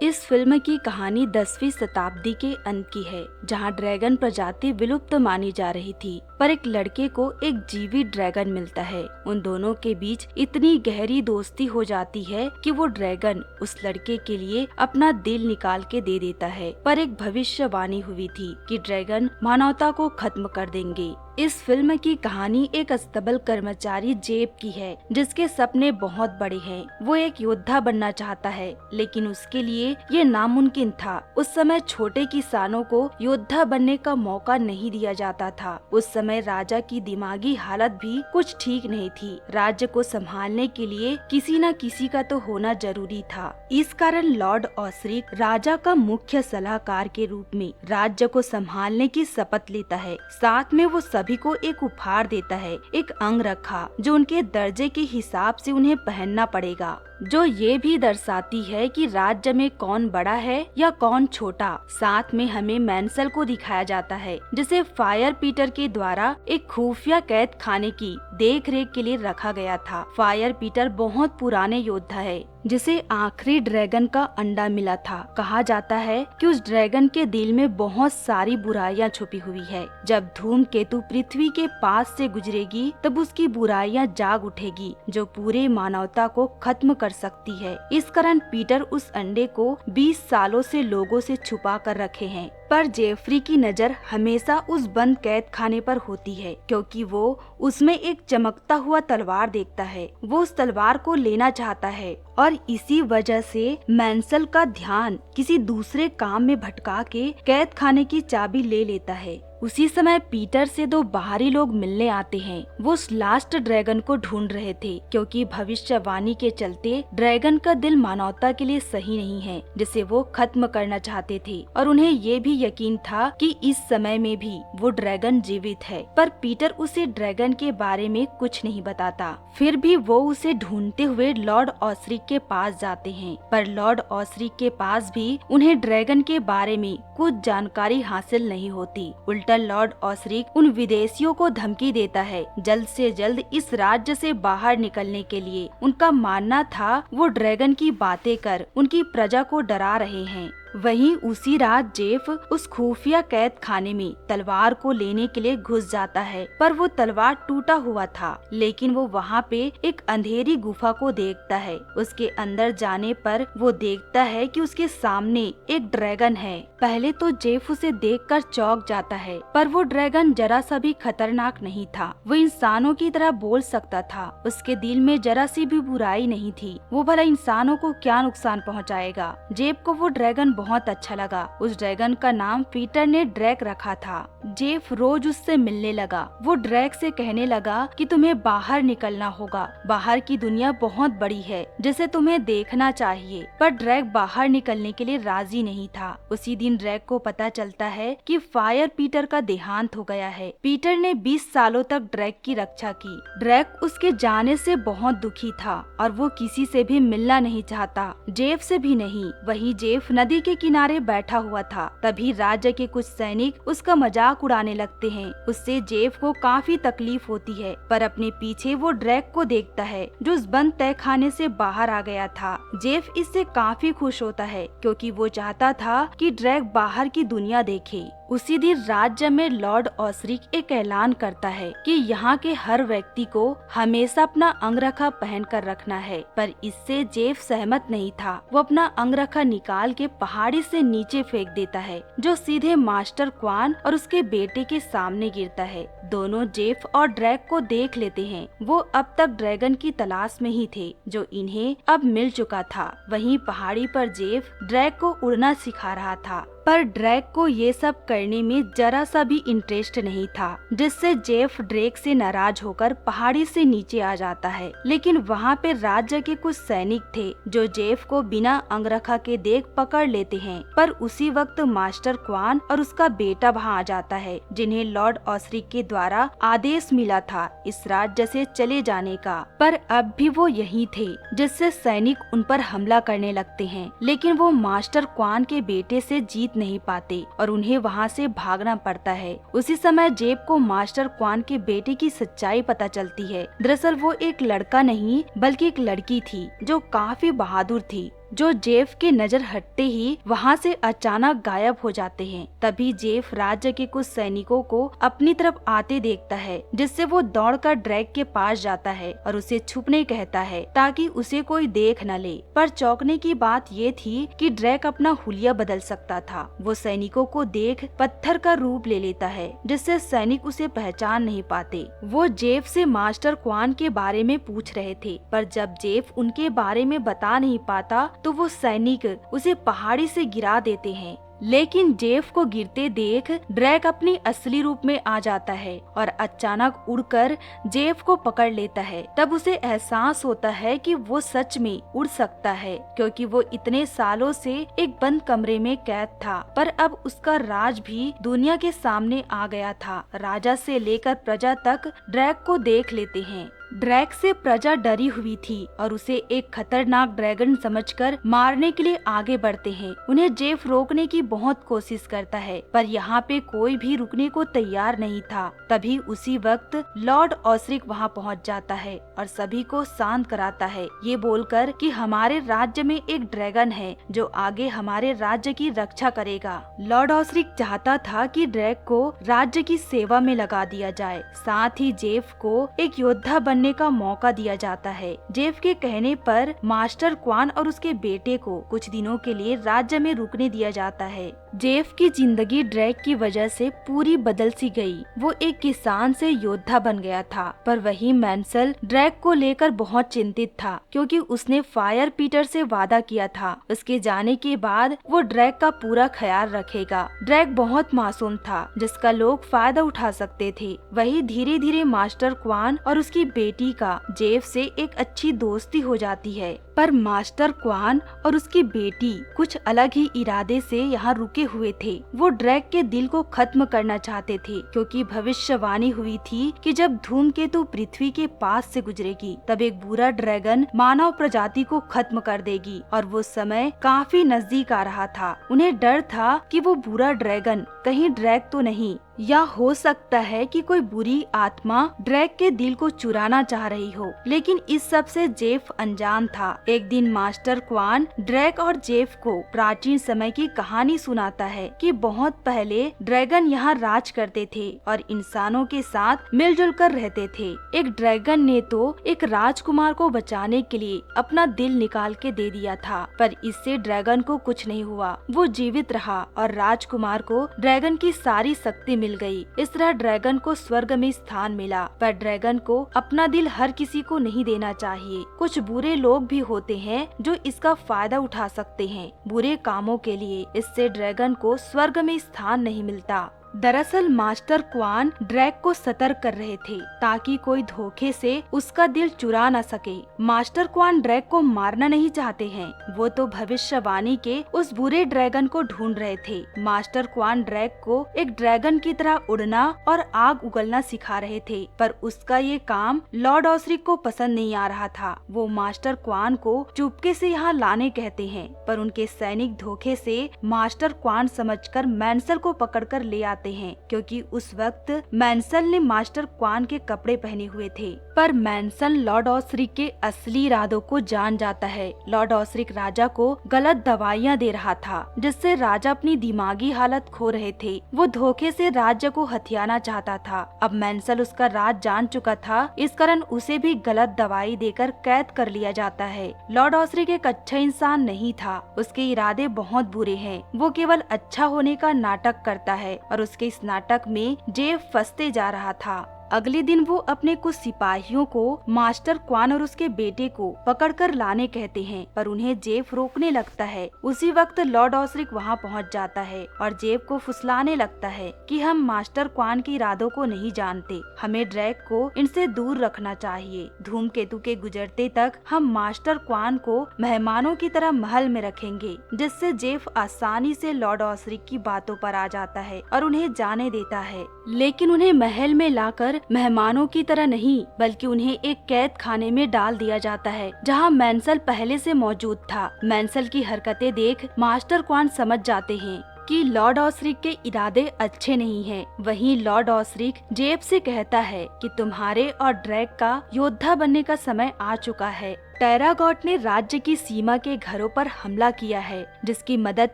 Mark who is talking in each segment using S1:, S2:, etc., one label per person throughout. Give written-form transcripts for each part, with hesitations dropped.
S1: इस फिल्म की कहानी 10वीं शताब्दी के अंत की है, जहां ड्रैगन प्रजाति विलुप्त मानी जा रही थी, पर एक लड़के को एक जीवित ड्रैगन मिलता है। उन दोनों के बीच इतनी गहरी दोस्ती हो जाती है कि वो ड्रैगन उस लड़के के लिए अपना दिल निकाल के दे देता है। पर एक भविष्यवाणी हुई थी कि ड्रैगन मानवता को खत्म कर देंगे। इस फिल्म की कहानी एक अस्तबल कर्मचारी जेब की है, जिसके सपने बहुत बड़े हैं। वो एक योद्धा बनना चाहता है, लेकिन उसके लिए ये नामुमकिन था। उस समय छोटे किसानों को योद्धा बनने का मौका नहीं दिया जाता था। उस समय राजा की दिमागी हालत भी कुछ ठीक नहीं थी। राज्य को संभालने के लिए किसी न किसी का तो होना जरूरी था। इस कारण लॉर्ड ऑसरिक राजा का मुख्य सलाहकार के रूप में राज्य को संभालने की शपथ लेता है। साथ में वो सभी को एक उपहार देता है, एक अंगरखा जो उनके दर्जे के हिसाब से उन्हें पहनना पड़ेगा, जो ये भी दर्शाती है कि राज्य में कौन बड़ा है या कौन छोटा। साथ में हमें मैंसल को दिखाया जाता है, जिसे फायर पीटर के द्वारा एक खुफिया कैद खाने की देख रेख के लिए रखा गया था। फायर पीटर बहुत पुराने योद्धा है, जिसे आखिरी ड्रैगन का अंडा मिला था। कहा जाता है कि उस ड्रैगन के दिल में बहुत सारी बुराइयां छुपी हुई है। जब धूमकेतु पृथ्वी के पास से गुजरेगी, तब उसकी बुराइयां जाग उठेगी, जो पूरे मानवता को खत्म कर सकती है। इस कारण पीटर उस अंडे को 20 सालों से लोगों से छुपा कर रखे हैं। पर जेफरी की नजर हमेशा उस बंद कैद खाने पर होती है, क्योंकि वो उसमें एक चमकता हुआ तलवार देखता है। वो उस तलवार को लेना चाहता है और इसी वजह से मैंसल का ध्यान किसी दूसरे काम में भटका के कैद खाने की चाबी ले लेता है। उसी समय पीटर से दो बाहरी लोग मिलने आते हैं। वो उस लास्ट ड्रैगन को ढूंढ रहे थे, क्योंकि भविष्यवाणी के चलते ड्रैगन का दिल मानवता के लिए सही नहीं है, जिसे वो खत्म करना चाहते थे। और उन्हें ये भी यकीन था कि इस समय में भी वो ड्रैगन जीवित है। पर पीटर उसे ड्रैगन के बारे में कुछ नहीं बताता। फिर भी वो उसे ढूंढते हुए लॉर्ड ऑसरिक के पास जाते हैं, पर लॉर्ड ऑसरिक के पास भी उन्हें ड्रैगन के बारे में कुछ जानकारी हासिल नहीं होती। उल्टा लॉर्ड ऑसरिक उन विदेशियों को धमकी देता है जल्द से जल्द इस राज्य से बाहर निकलने के लिए। उनका मानना था वो ड्रैगन की बातें कर उनकी प्रजा को डरा रहे हैं। वहीं उसी रात जेफ उस खुफिया कैद खाने में तलवार को लेने के लिए घुस जाता है, पर वो तलवार टूटा हुआ था। लेकिन वो वहाँ पे एक अंधेरी गुफा को देखता है। उसके अंदर जाने पर वो देखता है कि उसके सामने एक ड्रैगन है। पहले तो जेफ उसे देखकर चौंक जाता है, पर वो ड्रैगन जरा सा भी खतरनाक नहीं था। वो इंसानों की तरह बोल सकता था। उसके दिल में जरा सी भी बुराई नहीं थी। वो भला इंसानों को क्या नुकसान पहुँचाएगा। जेफ को वो ड्रैगन बहुत अच्छा लगा। उस ड्रैगन का नाम पीटर ने ड्रैक रखा था। जेफ रोज उससे मिलने लगा। वो ड्रैक से कहने लगा कि तुम्हें बाहर निकलना होगा। बाहर की दुनिया बहुत बड़ी है, जिसे तुम्हें देखना चाहिए। पर ड्रैक बाहर निकलने के लिए राजी नहीं था। उसी दिन ड्रैक को पता चलता है कि फायर पीटर का देहांत हो गया है। पीटर ने 20 सालों तक ड्रैक की रक्षा की। ड्रैक उसके जाने से बहुत दुखी था और वो किसी से भी मिलना नहीं चाहता, जेफ से भी नहीं। वही जेफ नदी के किनारे बैठा हुआ था। तभी राज्य के कुछ सैनिक उसका मजाक उड़ाने लगते हैं। उससे जेफ को काफी तकलीफ होती है, पर अपने पीछे वो ड्रैक को देखता है, जो उस बंद तहखाने से बाहर आ गया था। जेफ इससे काफी खुश होता है, क्योंकि वो चाहता था कि ड्रैक बाहर की दुनिया देखे। उसी दिन राज्य में लॉर्ड ऑसरिक एक ऐलान करता है कि यहाँ के हर व्यक्ति को हमेशा अपना अंगरखा पहन कर रखना है। पर इससे जेफ सहमत नहीं था। वो अपना अंगरखा निकाल के पहाड़ी से नीचे फेंक देता है, जो सीधे मास्टर क्वान और उसके बेटे के सामने गिरता है। दोनों जेफ और ड्रैक को देख लेते हैं। वो अब तक ड्रैगन की तलाश में ही थे, जो इन्हें अब मिल चुका था। वहीं पहाड़ी पर जेफ ड्रैक को उड़ना सिखा रहा था, पर ड्रैक को ये सब करने में जरा सा भी इंटरेस्ट नहीं था, जिससे जेफ ड्रैक से नाराज होकर पहाड़ी से नीचे आ जाता है। लेकिन वहाँ पे राज्य के कुछ सैनिक थे, जो जेफ को बिना अंगरखा के देख पकड़ लेते हैं। पर उसी वक्त मास्टर क्वान और उसका बेटा वहाँ आ जाता है, जिन्हें लॉर्ड ऑसरिक के द्वारा आदेश मिला था इस राज्य से चले जाने का। पर अब भी वो यहीं थे, जिससे सैनिक उन पर हमला करने लगते हैं। लेकिन वो मास्टर क्वान के बेटे से जीत नहीं पाते और उन्हें वहाँ से भागना पड़ता है। उसी समय जेब को मास्टर क्वान के बेटे की सच्चाई पता चलती है। दरअसल वो एक लड़का नहीं बल्कि एक लड़की थी, जो काफी बहादुर थी। जो जेफ के नजर हटते ही वहाँ से अचानक गायब हो जाते हैं। तभी जेफ राज्य के कुछ सैनिकों को अपनी तरफ आते देखता है, जिससे वो दौड़कर ड्रैग के पास जाता है और उसे छुपने कहता है ताकि उसे कोई देख न ले। पर चौंकने की बात ये थी कि ड्रैग अपना हुलिया बदल सकता था। वो सैनिकों को देख पत्थर का रूप ले लेता है, जिससे सैनिक उसे पहचान नहीं पाते। वो जेफ से मास्टर क्वान के बारे में पूछ रहे थे, पर जब जेफ उनके बारे में बता नहीं पाता तो वो सैनिक उसे पहाड़ी से गिरा देते हैं। लेकिन जेफ को गिरते देख ड्रैग अपनी असली रूप में आ जाता है और अचानक उड़कर जेफ को पकड़ लेता है। तब उसे एहसास होता है कि वो सच में उड़ सकता है, क्योंकि वो इतने सालों से एक बंद कमरे में कैद था। पर अब उसका राज भी दुनिया के सामने आ गया था। राजा से लेकर प्रजा तक ड्रैग को देख लेते हैं। ड्रैग से प्रजा डरी हुई थी और उसे एक खतरनाक ड्रैगन समझकर मारने के लिए आगे बढ़ते हैं। उन्हें जेफ रोकने की बहुत कोशिश करता है, पर यहाँ पे कोई भी रुकने को तैयार नहीं था। तभी उसी वक्त लॉर्ड ऑसरिक वहाँ पहुँच जाता है और सभी को शांत कराता है, ये बोलकर कि हमारे राज्य में एक ड्रैगन है जो आगे हमारे राज्य की रक्षा करेगा। लॉर्ड ऑसरिक चाहता था कि ड्रैग को राज्य की सेवा में लगा दिया जाए। साथ ही जेफ को एक योद्धा बनने का मौका दिया जाता है। जेफ के कहने पर मास्टर क्वान और उसके बेटे को कुछ दिनों के लिए राज्य में रुकने दिया जाता है। जेफ की जिंदगी ड्रैग की वजह से पूरी बदल सी गई। वो एक किसान से योद्धा बन गया था, पर वही मैंसल ड्रैग को लेकर बहुत चिंतित था, क्योंकि उसने फायर पीटर से वादा किया था उसके जाने के बाद वो ड्रैग का पूरा ख्याल रखेगा। ड्रैग बहुत मासूम था, जिसका लोग फायदा उठा सकते थे। वही धीरे धीरे मास्टर क्वान और उसकी बेटी का जेफ से एक अच्छी दोस्ती हो जाती है। पर मास्टर क्वान और उसकी बेटी कुछ अलग ही इरादे से यहाँ रुके हुए थे। वो ड्रैग के दिल को खत्म करना चाहते थे, क्योंकि भविष्यवाणी हुई थी कि जब धूमकेतु पृथ्वी के पास से गुजरेगी तब एक बुरा ड्रैगन मानव प्रजाति को खत्म कर देगी। और वो समय काफी नजदीक आ रहा था। उन्हें डर था कि वो बुरा ड्रैगन कहीं ड्रैग तो नहीं, या हो सकता है कि कोई बुरी आत्मा ड्रैग के दिल को चुराना चाह रही हो। लेकिन इस सब से जेफ अनजान था। एक दिन मास्टर क्वान ड्रैग और जेफ को प्राचीन समय की कहानी सुनाता है कि बहुत पहले ड्रैगन यहाँ राज करते थे और इंसानों के साथ मिलजुल कर रहते थे। एक ड्रैगन ने तो एक राजकुमार को बचाने के लिए अपना दिल निकाल के दे दिया था, पर इससे ड्रैगन को कुछ नहीं हुआ। वो जीवित रहा और राजकुमार को ड्रैगन की सारी शक्ति मिल गई। इस तरह ड्रैगन को स्वर्ग में स्थान मिला। पर ड्रैगन को अपना दिल हर किसी को नहीं देना चाहिए। कुछ बुरे लोग भी होते हैं जो इसका फायदा उठा सकते हैं बुरे कामों के लिए। इससे ड्रैगन को स्वर्ग में स्थान नहीं मिलता। दरअसल मास्टर क्वान ड्रैग को सतर्क कर रहे थे ताकि कोई धोखे से उसका दिल चुरा न सके। मास्टर क्वान ड्रैग को मारना नहीं चाहते हैं, वो तो भविष्यवाणी के उस बुरे ड्रैगन को ढूंढ रहे थे। मास्टर क्वान ड्रैग को एक ड्रैगन की तरह उड़ना और आग उगलना सिखा रहे थे, पर उसका ये काम लॉर्ड ऑसरिक को पसंद नहीं आ रहा था। वो मास्टर क्वान को चुपके से यहाँ लाने कहते हैं, पर उनके सैनिक धोखे से मास्टर क्वान समझकर मैंसल को पकड़कर ले आते हैं, क्योंकि उस वक्त मैंसल ने मास्टर क्वान के कपड़े पहने हुए थे। पर मैंसल लॉर्ड ऑसरिक के असली इरादों को जान जाता है। लॉर्ड ऑसरिक राजा को गलत दवाइयाँ दे रहा था, जिससे राजा अपनी दिमागी हालत खो रहे थे। वो धोखे से राज्य को हथियाना चाहता था। अब मैंसल उसका राज जान चुका था, इस कारण उसे भी गलत दवाई देकर कैद कर लिया जाता है। लॉर्ड ऑसरिक एक अच्छा इंसान नहीं था, उसके इरादे बहुत बुरे हैं। वो केवल अच्छा होने का नाटक करता है और उसके इस नाटक में जेफ फंसते जा रहा था। अगले दिन वो अपने कुछ सिपाहियों को मास्टर क्वान और उसके बेटे को पकड़कर लाने कहते हैं, पर उन्हें जेफ रोकने लगता है। उसी वक्त लॉर्ड ऑसरिक वहाँ पहुँच जाता है और जेफ को फुसलाने लगता है कि हम मास्टर क्वान के इरादों को नहीं जानते, हमें ड्रैग को इनसे दूर रखना चाहिए। धूमकेतु के गुजरते तक हम मास्टर क्वान को मेहमानों की तरह महल में रखेंगे, जिससे जेफ आसानी से लॉर्ड ऑसरिक की बातों पर आ जाता है और उन्हें जाने देता है। लेकिन उन्हें महल में लाकर मेहमानों की तरह नहीं, बल्कि उन्हें एक कैद खाने में डाल दिया जाता है, जहां मैंसल पहले से मौजूद था। मैंसल की हरकतें देख मास्टर क्वान समझ जाते हैं कि लॉर्ड ऑसरिक के इरादे अच्छे नहीं हैं। वहीं लॉर्ड ऑसरिक जेफ से कहता है कि तुम्हारे और ड्रैग का योद्धा बनने का समय आ चुका है। टेरागॉट ने राज्य की सीमा के घरों पर हमला किया है, जिसकी मदद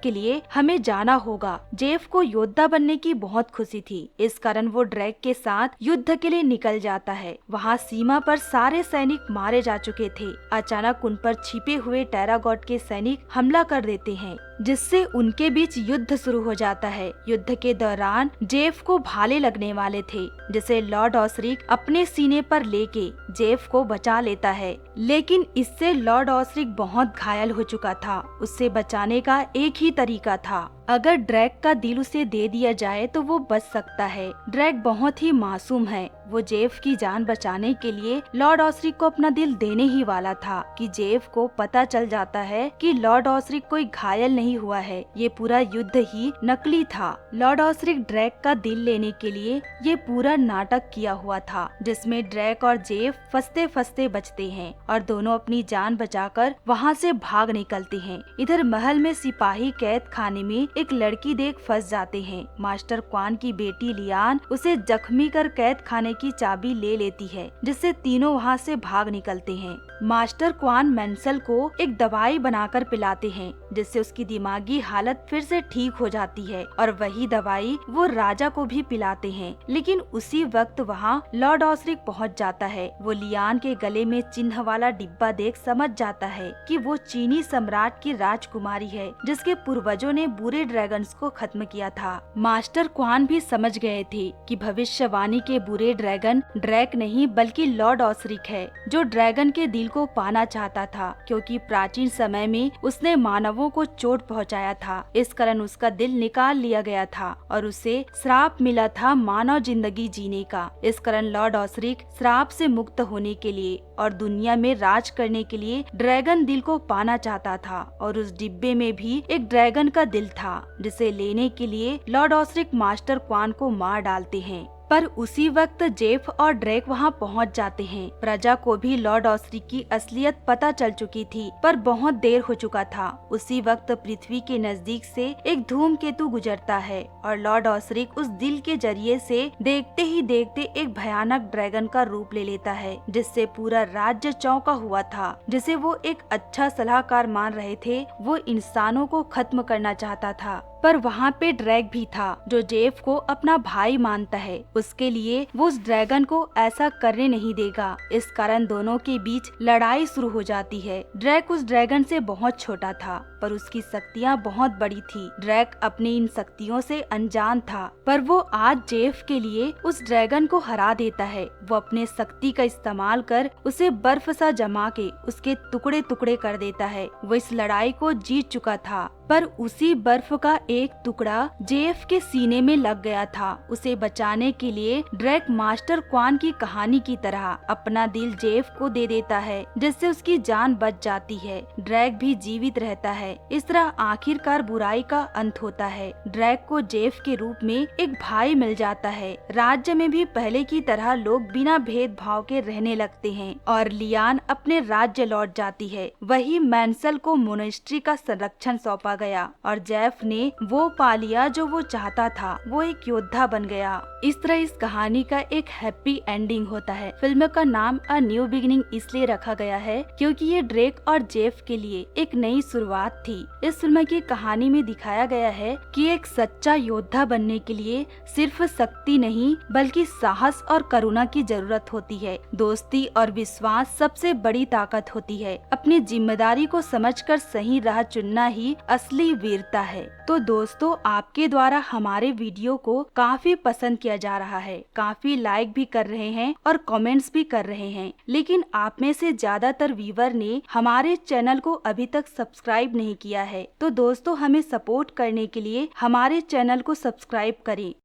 S1: के लिए हमें जाना होगा। जेफ को योद्धा बनने की बहुत खुशी थी, इस कारण वो ड्रैग के साथ युद्ध के लिए निकल जाता है। वहाँ सीमा पर सारे सैनिक मारे जा चुके थे। अचानक उन पर छिपे हुए टेरागॉट के सैनिक हमला कर देते हैं, जिससे उनके बीच युद्ध शुरू हो जाता है। युद्ध के दौरान जेफ को भाले लगने वाले थे, जिसे लॉर्ड ऑसरिक अपने सीने पर लेके जेफ को बचा लेता है, लेकिन इससे लॉर्ड ऑसरिक बहुत घायल हो चुका था। उससे बचाने का एक ही तरीका था, अगर ड्रैग का दिल उसे दे दिया जाए तो वो बच सकता है। ड्रैग बहुत ही मासूम है। वो जेफ की जान बचाने के लिए लॉर्ड ऑसरिक को अपना दिल देने ही वाला था कि जेफ को पता चल जाता है कि लॉर्ड ऑसरिक कोई घायल नहीं हुआ है, ये पूरा युद्ध ही नकली था। लॉर्ड ऑसरिक ड्रैग का दिल लेने के लिए ये पूरा नाटक किया हुआ था, जिसमें ड्रैग और जेफ फंसते फंसते बचते हैं और दोनों अपनी जान बचाकर वहाँ से भाग निकलते हैं। इधर महल में सिपाही कैद खाने में एक लड़की देख फंस जाते हैं। मास्टर क्वान की बेटी लियान उसे जख्मी कर कैद खाने की चाबी ले लेती है, जिससे तीनों वहाँ से भाग निकलते हैं। मास्टर क्वान मेंसल को एक दवाई बनाकर पिलाते हैं, जिससे उसकी दिमागी हालत फिर से ठीक हो जाती है और वही दवाई वो राजा को भी पिलाते हैं। लेकिन उसी वक्त वहाँ लॉर्ड ऑसरिक पहुँच जाता है। वो लियान के गले में चिन्ह वाला डिब्बा देख समझ जाता है कि वो चीनी सम्राट की राजकुमारी है, जिसके पूर्वजों ने बुरे ड्रैगन्स को खत्म किया था। मास्टर क्वान भी समझ गए थे कि भविष्यवाणी के बुरे ड्रैगन ड्रैक नहीं बल्कि लॉर्ड ऑसरिक है, जो ड्रैगन के दिल को पाना चाहता था, क्योंकि प्राचीन समय में उसने मानवों को चोट पहुंचाया था। इस कारण उसका दिल निकाल लिया गया था और उसे श्राप मिला था मानव जिंदगी जीने का। इस कारण लॉर्ड ऑसरिक श्राप से मुक्त होने के लिए और दुनिया में राज करने के लिए ड्रैगन दिल को पाना चाहता था, और उस डिब्बे में भी एक ड्रैगन का दिल था, जिसे लेने के लिए लॉर्ड ऑसरिक मास्टर क्वान को मार डालते हैं। पर उसी वक्त जेफ और ड्रैग वहां पहुंच जाते हैं। प्रजा को भी लॉर्ड ऑसरिक की असलियत पता चल चुकी थी, पर बहुत देर हो चुका था। उसी वक्त पृथ्वी के नजदीक से एक धूमकेतु गुजरता है और लॉर्ड ऑसरिक उस दिल के जरिए से देखते ही देखते एक भयानक ड्रैगन का रूप ले लेता है, जिससे पूरा राज्य चौंका हुआ था। जिसे वो एक अच्छा सलाहकार मान रहे थे, वो इंसानों को खत्म करना चाहता था। पर वहाँ पे ड्रैग भी था, जो जेफ को अपना भाई मानता है। उसके लिए वो उस ड्रैगन को ऐसा करने नहीं देगा। इस कारण दोनों के बीच लड़ाई शुरू हो जाती है। ड्रैग उस ड्रैगन से बहुत छोटा था, पर उसकी शक्तियाँ बहुत बड़ी थी। ड्रैग अपनी इन शक्तियों से अनजान था, पर वो आज जेफ के लिए उस ड्रैगन को हरा देता है। वो अपने शक्ति का इस्तेमाल कर उसे बर्फ सा जमा के उसके टुकड़े टुकड़े कर देता है। वो इस लड़ाई को जीत चुका था, पर उसी बर्फ का एक टुकड़ा जेफ के सीने में लग गया था। उसे बचाने के लिए ड्रैग मास्टर क्वान की कहानी की तरह अपना दिल जेफ को दे देता है, जिससे उसकी जान बच जाती है। ड्रैग भी जीवित रहता है। इस तरह आखिरकार बुराई का अंत होता है। ड्रैग को जेफ के रूप में एक भाई मिल जाता है। राज्य में भी पहले की तरह लोग बिना भेदभाव के रहने लगते हैं और लियान अपने राज्य लौट जाती है। वही मेंसल को मोनेस्ट्री का संरक्षण सौंपा गया और जेफ ने वो पा लिया जो वो चाहता था। वो एक योद्धा बन गया। इस तरह इस कहानी का एक हैप्पी एंडिंग होता है। फिल्म का नाम अ न्यू बिगिनिंग इसलिए रखा गया है क्योंकि ये ड्रेक और जेफ के लिए एक नई शुरुआत थी। इस फिल्म की कहानी में दिखाया गया है कि एक सच्चा योद्धा बनने के लिए सिर्फ शक्ति नहीं बल्कि साहस और करुणा की जरूरत होती है। दोस्ती और विश्वास सबसे बड़ी ताकत होती है। अपनी जिम्मेदारी को समझकर सही राह चुनना ही असली वीरता है। तो दोस्तों, आपके द्वारा हमारे वीडियो को काफी पसंद किया जा रहा है, काफी लाइक भी कर रहे हैं और कमेंट्स भी कर रहे हैं, लेकिन आप में से ज्यादातर व्यूवर ने हमारे चैनल को अभी तक सब्सक्राइब नहीं किया है। तो दोस्तों, हमें सपोर्ट करने के लिए हमारे चैनल को सब्सक्राइब करें।